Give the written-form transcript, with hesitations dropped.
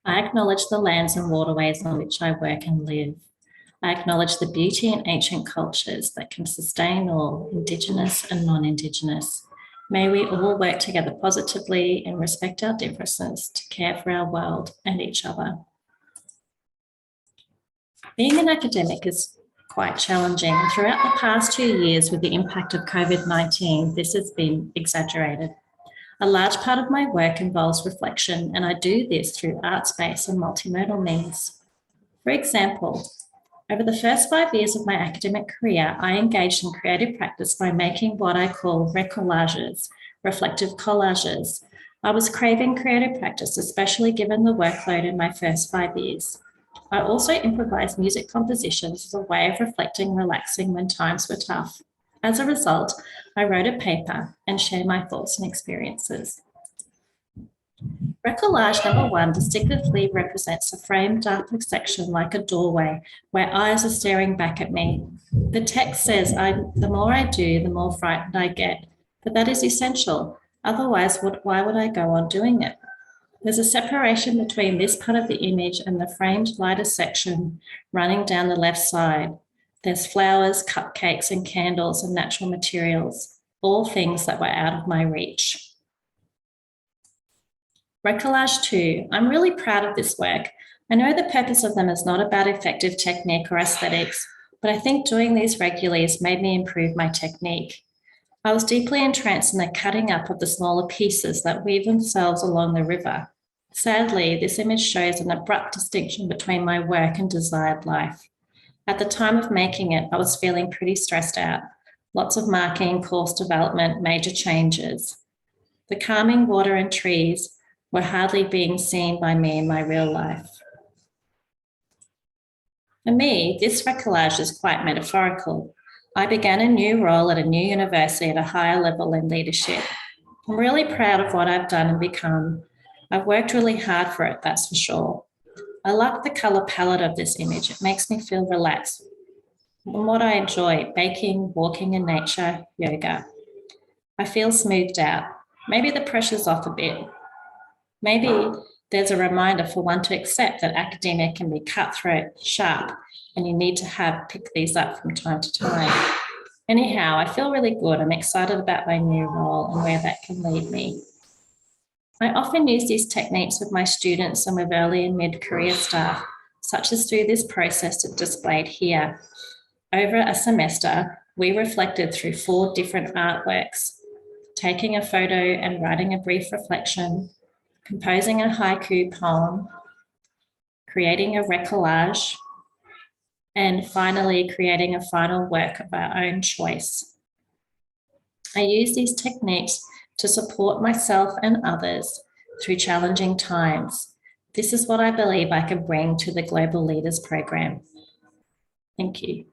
I acknowledge the lands and waterways on which I work and live. I acknowledge the beauty in ancient cultures that can sustain all, Indigenous and non-Indigenous. May we all work together positively and respect our differences to care for our world and each other. Being an academic is quite challenging. Throughout the past 2 years, with the impact of COVID-19, this has been exaggerated. A large part of my work involves reflection, and I do this through art space and multimodal means. For example, over the first 5 years of my academic career, I engaged in creative practice by making what I call recollages, reflective collages. I was craving creative practice, especially given the workload in my first 5 years. I also improvised music compositions as a way of reflecting, relaxing when times were tough. As a result, I wrote a paper and shared my thoughts and experiences. Recollage number 1 distinctively represents a framed dark section like a doorway where eyes are staring back at me. The text says, the more I do, the more frightened I get. But that is essential. Otherwise, why would I go on doing it? There's a separation between this part of the image and the framed lighter section running down the left side. There's flowers, cupcakes, and candles and natural materials, all things that were out of my reach. Recollage 2. I'm really proud of this work. I know the purpose of them is not about effective technique or aesthetics, but I think doing these regularly has made me improve my technique. I was deeply entranced in the cutting up of the smaller pieces that weave themselves along the river. Sadly, this image shows an abrupt distinction between my work and desired life. At the time of making it, I was feeling pretty stressed out. Lots of marking, course development, major changes. The calming water and trees were hardly being seen by me in my real life. For me, this recollage is quite metaphorical. I began a new role at a new university at a higher level in leadership. I'm really proud of what I've done and become. I've worked really hard for it, that's for sure. I like the colour palette of this image. It makes me feel relaxed. And what I enjoy, baking, walking in nature, yoga. I feel smoothed out. Maybe the pressure's off a bit. Maybe there's a reminder for one to accept that academia can be cutthroat, sharp, and you need to pick these up from time to time. Anyhow, I feel really good. I'm excited about my new role and where that can lead me. I often use these techniques with my students and with early and mid-career staff, such as through this process displayed here. Over a semester, we reflected through 4 different artworks, taking a photo and writing a brief reflection, composing a haiku poem, creating a recollage, and finally creating a final work of our own choice. I use these techniques to support myself and others through challenging times. This is what I believe I can bring to the Global Leaders Program. Thank you.